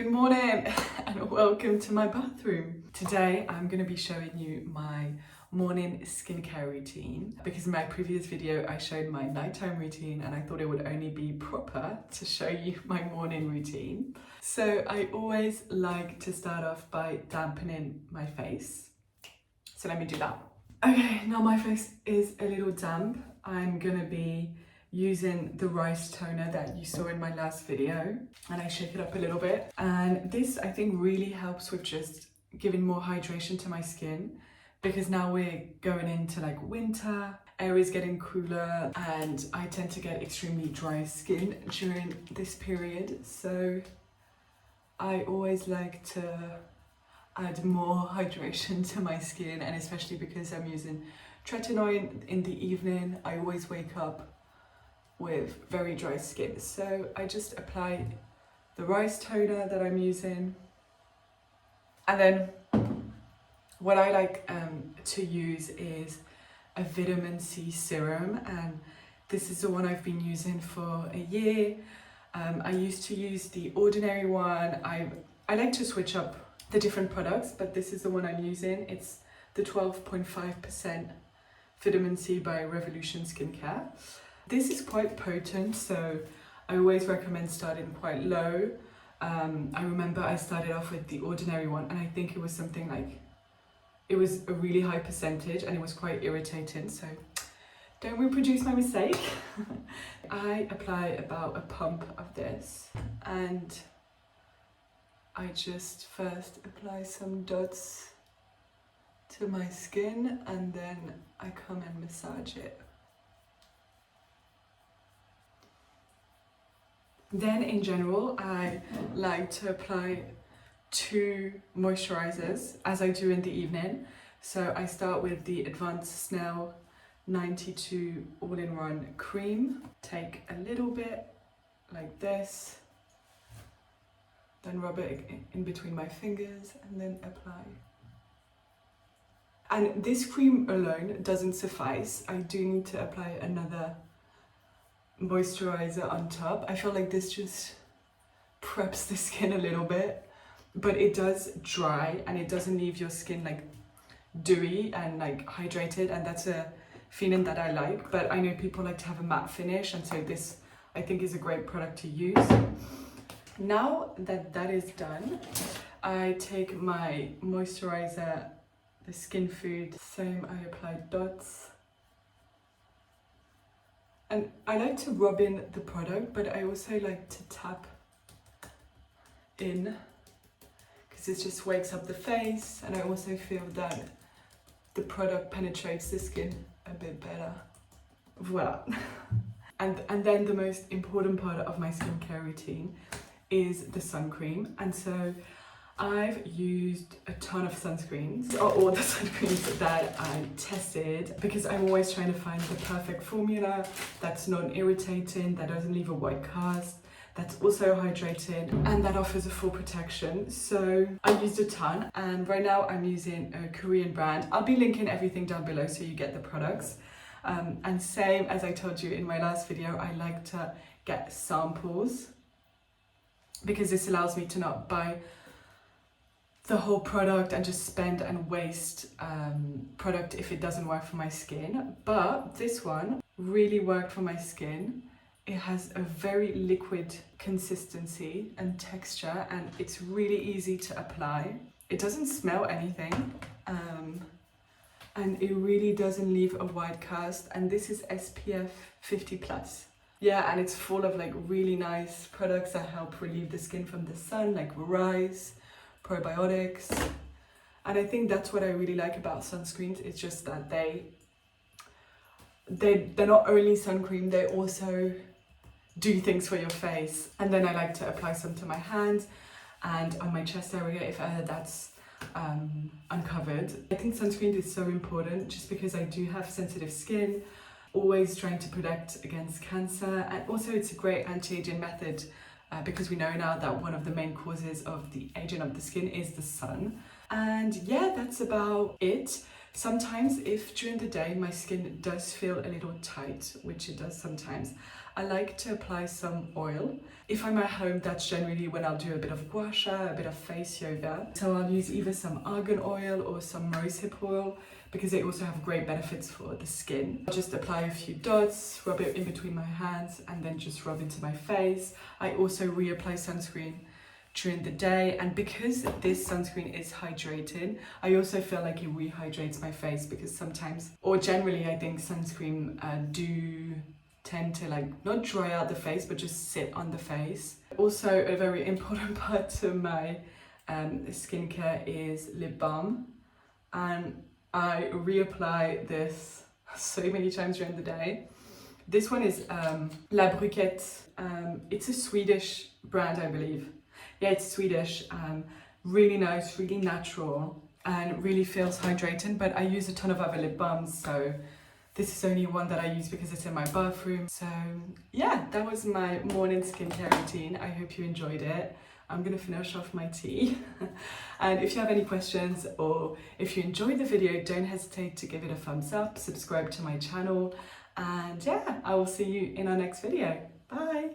Good morning and welcome to my bathroom. Today I'm going to be showing you my morning skincare routine because in my previous video I showed my nighttime routine and I thought it would only be proper to show you my morning routine. So I always like to start off by dampening my face. So let me do that. Okay, now my face is a little damp. I'm going to be using the rice toner that you saw in my last video, and I shake it up a little bit, and this I think really helps with just giving more hydration to my skin because now we're going into like winter, air is getting cooler and I tend to get extremely dry skin during this period, so I always like to add more hydration to my skin, and especially because I'm using tretinoin in the evening, I always wake up with very dry skin. So I just apply the rice toner that I'm using, and then what I like to use is a vitamin C serum, and this is the one I've been using for a year. I used to use the ordinary one. I like to switch up the different products, but this is the one I'm using. It's the 12.5% vitamin C by Revolution Skincare. This is quite potent, so I always recommend starting quite low. I remember I started off with the ordinary one and I think it was something like, it was a really high percentage and it was quite irritating, so don't reproduce my mistake. I apply about a pump of this and I just first apply some dots to my skin and then I come and massage it. Then in general, I like to apply 2 moisturizers as I do in the evening. So I start with the Advanced Snell 92 all-in-one cream. Take a little bit like this, then rub it in between my fingers and then apply. And this cream alone doesn't suffice. I do need to apply another moisturizer on top. I feel like this just preps the skin a little bit, but it does dry and it doesn't leave your skin like dewy and like hydrated, and that's a feeling that I like. But I know people like to have a matte finish, and so this I think is a great product to use. Now that that is done, I take my moisturizer, the Skin Food, same, I apply dots. And I like to rub in the product, but I also like to tap in because it just wakes up the face, and I also feel that the product penetrates the skin a bit better. Voila. And then the most important part of my skincare routine is the sun cream. And so I've used a ton of sunscreens, or all the sunscreens that I tested, because I'm always trying to find the perfect formula that's non-irritating, that doesn't leave a white cast, that's also hydrated, and that offers a full protection. So I used a ton, and right now I'm using a Korean brand. I'll be linking everything down below so you get the products. And same as I told you in my last video, I like to get samples because this allows me to not buy the whole product and just spend and waste product if it doesn't work for my skin. But this one really worked for my skin. It has a very liquid consistency and texture, and it's really easy to apply. It doesn't smell anything, and it really doesn't leave a white cast, and this is SPF 50+. Yeah, and it's full of like really nice products that help relieve the skin from the sun, like rice, probiotics. And I think that's what I really like about sunscreens. It's just that they're not only sun cream, they also do things for your face. And then I like to apply some to my hands and on my chest area if that's uncovered. I think sunscreen is so important just because I do have sensitive skin, always trying to protect against cancer, and also it's a great anti-aging method because we know now that one of the main causes of the aging of the skin is the sun. And yeah, that's about it. Sometimes if during the day my skin does feel a little tight, which it does sometimes, I like to apply some oil. If I'm at home, that's generally when I'll do a bit of gua sha, a bit of face yoga. So I'll use either some argan oil or some rosehip oil because they also have great benefits for the skin. I'll just apply a few dots, rub it in between my hands, and then just rub into my face. I also reapply sunscreen during the day, and because this sunscreen is hydrating, I also feel like it rehydrates my face, because sometimes, or generally, I think sunscreen do tend to like not dry out the face but just sit on the face. Also, a very important part to my skincare is lip balm, and I reapply this so many times during the day. This one is La Bruquette. It's a Swedish brand, I believe. Yeah, it's Swedish. Really nice, really natural, and really feels hydrating. But I use a ton of other lip balms, so this is only one that I use because it's in my bathroom. So yeah, that was my morning skincare routine. I hope you enjoyed it. I'm gonna finish off my tea. And if you have any questions or if you enjoyed the video, don't hesitate to give it a thumbs up, subscribe to my channel, and yeah, I will see you in our next video. Bye.